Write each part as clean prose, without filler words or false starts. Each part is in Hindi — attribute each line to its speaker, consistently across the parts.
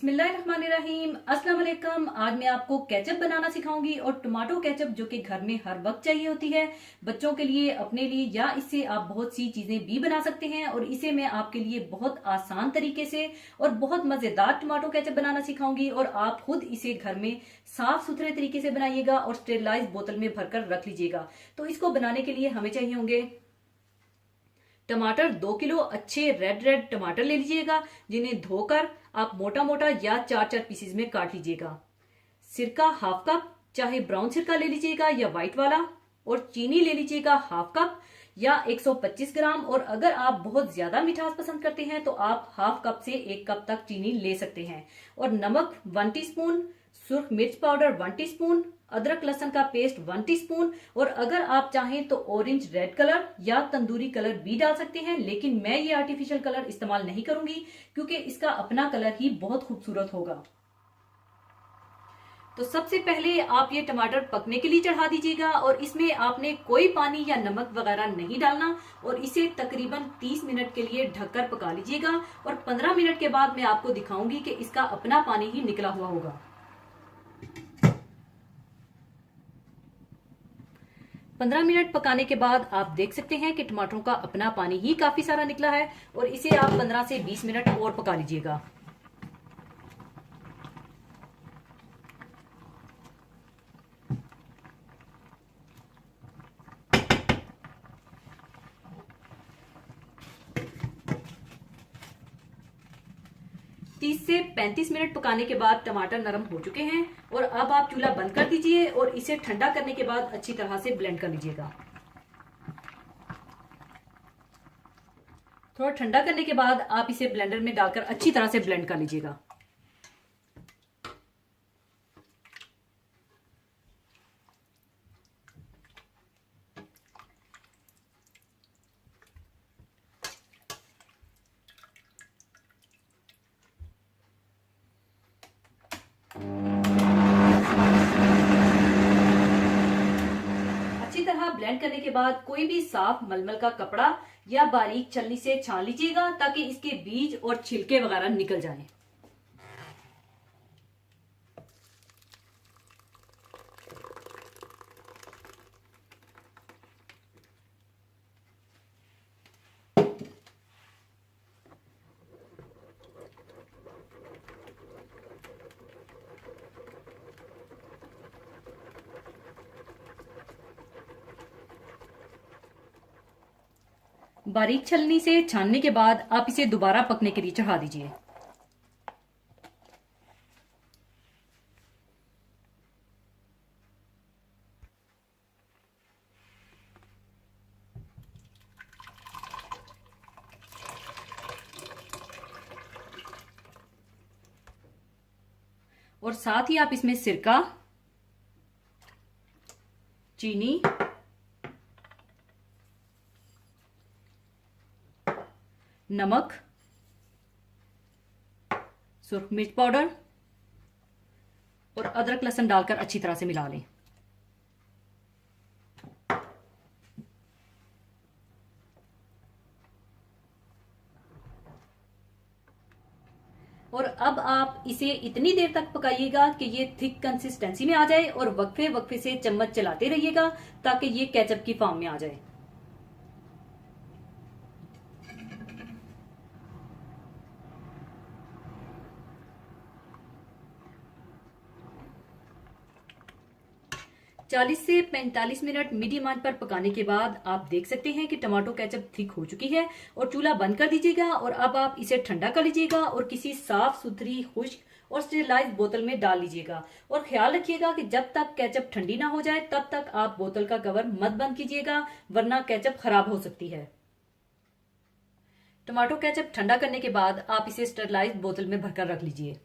Speaker 1: बिस्मिल्लाहिर्रहमानिर्रहीम। अस्सलाम वालेकुम। आज मैं आपको केचप बनाना सिखाऊंगी और टमाटो केचप जो कि घर में हर वक्त चाहिए होती है बच्चों के लिए, अपने लिए, या इससे आप बहुत सी चीजें भी बना सकते हैं। और इसे मैं आपके लिए बहुत आसान तरीके से और बहुत मजेदार टमाटो केचप बनाना सिखाऊंगी और आप खुद इसे घर में साफ सुथरे तरीके से बनाइएगा और स्टेरिलाइज बोतल में भरकर रख लीजिएगा। तो इसको बनाने के लिए हमें चाहिए होंगे टमाटर 2 किलो। अच्छे रेड रेड टमाटर ले लीजिएगा जिन्हें धोकर आप मोटा मोटा या चार चार पीसेज में काट लीजिएगा। सिरका हाफ कप, चाहे ब्राउन सिरका ले लीजिएगा या व्हाइट वाला। और चीनी ले लीजिएगा हाफ कप या 125 ग्राम। और अगर आप बहुत ज्यादा मिठास पसंद करते हैं तो आप हाफ कप से 1 कप तक चीनी ले सकते हैं। और नमक 1 टीस्पून, सुर्ख मिर्च पाउडर 1 टीस्पून, अदरक लहसुन का पेस्ट 1 टीस्पून। और अगर आप चाहें तो ऑरेंज रेड कलर या तंदूरी कलर भी डाल सकते हैं, लेकिन मैं ये आर्टिफिशियल कलर इस्तेमाल नहीं करूंगी क्योंकि इसका अपना कलर ही बहुत खूबसूरत होगा। तो सबसे पहले आप ये टमाटर पकने के लिए चढ़ा दीजिएगा और इसमें आपने कोई पानी या नमक वगैरह नहीं डालना। और इसे तकरीबन 30 मिनट के लिए ढककर पका लीजिएगा। और 15 मिनट के बाद मैं आपको दिखाऊंगी कि इसका अपना पानी ही निकला हुआ होगा। 15 मिनट पकाने के बाद आप देख सकते हैं कि टमाटरों का अपना पानी ही काफी सारा निकला है। और इसे आप 15 से 20 मिनट और पका लीजिएगा। तीस से 35 मिनट पकाने के बाद टमाटर नरम हो चुके हैं। और अब आप चूल्हा बंद कर दीजिए और इसे ठंडा करने के बाद अच्छी तरह से ब्लेंड कर लीजिएगा। थोड़ा ठंडा करने के बाद आप इसे ब्लेंडर में डालकर अच्छी तरह से ब्लेंड कर लीजिएगा। अच्छी तरह ब्लेंड करने के बाद कोई भी साफ मलमल का कपड़ा या बारीक छलनी से छान लीजिएगा ताकि इसके बीज और छिलके वगैरह निकल जाएं। बारीक छलनी से छानने के बाद आप इसे दोबारा पकने के लिए चढ़ा दीजिए। और साथ ही आप इसमें सिरका, चीनी, नमक, सुर्ख मिर्च पाउडर और अदरक लहसुन डालकर अच्छी तरह से मिला लें। और अब आप इसे इतनी देर तक पकाइएगा कि ये थिक कंसिस्टेंसी में आ जाए और वक्फे वक्फे से चम्मच चलाते रहिएगा ताकि ये केचप की फॉर्म में आ जाए। चालीस से 45 मिनट मीडियम आंच पर पकाने के बाद आप देख सकते हैं कि टमाटो केचप थिक हो चुकी है। और चूल्हा बंद कर दीजिएगा और अब आप इसे ठंडा कर लीजिएगा और किसी साफ सुथरी, खुश्क और स्टेरिलाइज बोतल में डाल लीजिएगा। और ख्याल रखिएगा कि जब तक केचप ठंडी ना हो जाए तब तक आप बोतल का कवर मत बंद कीजिएगा, वरना केचप खराब हो सकती है। टमाटो केचप ठंडा करने के बाद आप इसे स्टेरिलाइज बोतल में भरकर रख लीजिए।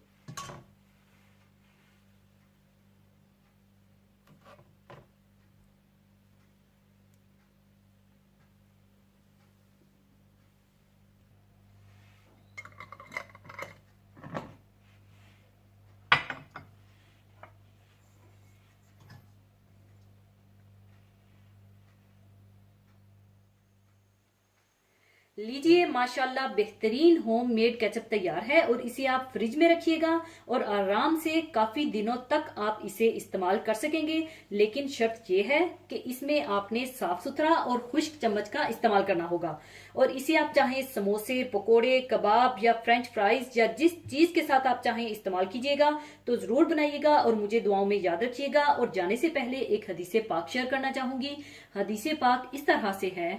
Speaker 1: लीजिए, माशाल्लाह बेहतरीन होममेड केचप तैयार है और इसे आप फ्रिज में रखिएगा और आराम से काफी दिनों तक आप इसे इस्तेमाल कर सकेंगे। लेकिन शर्त यह है कि इसमें आपने साफ सुथरा और खुश्क चम्मच का इस्तेमाल करना होगा। और इसे आप चाहें समोसे, पकोड़े, कबाब या फ्रेंच फ्राइज या जिस चीज के साथ आप चाहें इस्तेमाल कीजिएगा। तो जरूर बनाइएगा और मुझे दुआओं में याद रखिएगा। और जाने से पहले एक हदीसे पाक शेयर करना चाहूंगी। हदीसे पाक इस तरह से है।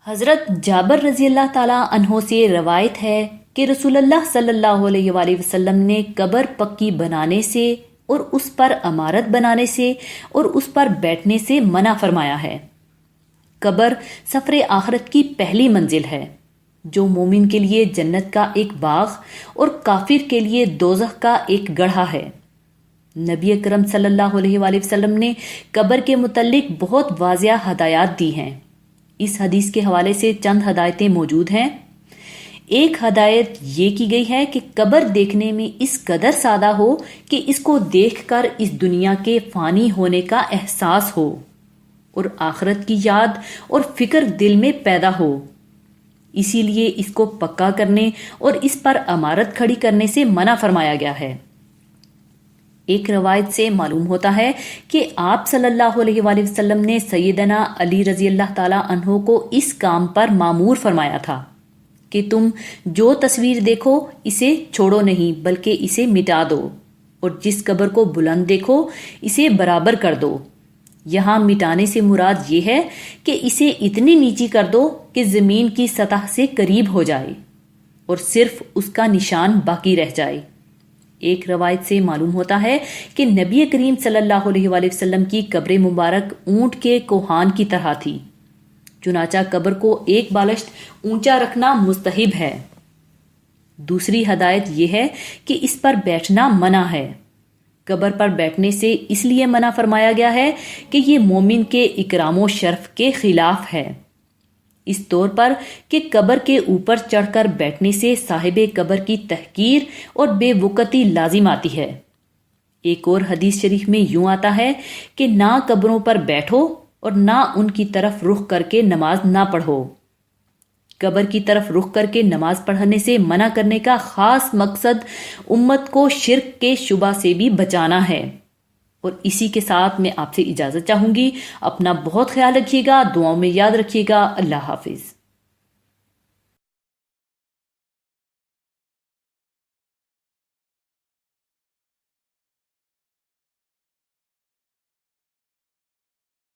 Speaker 1: हजरत जाबर रजी अल्लाह ताला अन्हो से रवायत है कि रसूलुल्लाह सल्लल्लाहु अलैहि वसल्लम ने कब्र पक्की बनाने से और उस पर अमारत बनाने से और उस पर बैठने से मना फरमाया है। कब्र सफरे आखिरत की पहली मंजिल है, जो मोमिन के लिए जन्नत का एक बाग और काफिर के लिए दोज़ख का एक गड्ढा है। नबी अकरम सल्लल्लाहु अलैहि वसल्लम ने कब्र के मुतल्लिक बहुत वाज़िया हदायत दी हैं। इस हदीस के हवाले से चंद हदायतें मौजूद हैं। एक हदायत ये की गई है कि कब्र देखने में इस कदर सादा हो कि इसको देखकर इस दुनिया के फानी होने का एहसास हो और आखिरत की याद और फिक्र दिल में पैदा हो। इसीलिए इसको पक्का करने और इस पर अमारत खड़ी करने से मना फरमाया गया है। एक रवायत से मालूम होता है कि आप सल्लल्लाहु अलैहि वसल्लम ने सैयदना अली रजी अल्लाह ताला अन्हो को इस काम पर मामूर फरमाया था कि तुम जो तस्वीर देखो इसे छोड़ो नहीं, बल्कि इसे मिटा दो, और जिस कब्र को बुलंद देखो इसे बराबर कर दो। यहाँ मिटाने से मुराद ये है कि इसे इतनी नीची कर दो कि जमीन की सतह से करीब हो जाए और सिर्फ उसका निशान बाकी रह जाए। एक रवायत से मालूम होता है कि नबी करीम सल्लल्लाहु अलैहि वसल्लम की कब्र मुबारक ऊंट के कोहान की तरह थी। चुनाचा कब्र को एक बालश्त ऊंचा रखना मुस्तहिब है। दूसरी हदायत यह है कि इस पर बैठना मना है। कब्र पर बैठने से इसलिए मना फरमाया गया है कि ये मोमिन के इकरामो शर्फ के खिलाफ है। इस तौर पर कि कब्र के ऊपर चढ़कर बैठने से साहिबे कब्र की तहकीर और बेवकती लाजिम आती है। एक और हदीस शरीफ में यूं आता है कि ना कब्रों पर बैठो और ना उनकी तरफ रुख करके नमाज ना पढ़ो। कब्र की तरफ रुख करके नमाज पढ़ने से मना करने का खास मकसद उम्मत को शिर्क के शुबा से भी बचाना है। और इसी के साथ मैं आपसे इजाजत चाहूंगी। अपना बहुत ख्याल रखिएगा, दुआओं में याद रखिएगा। अल्लाह हाफिज।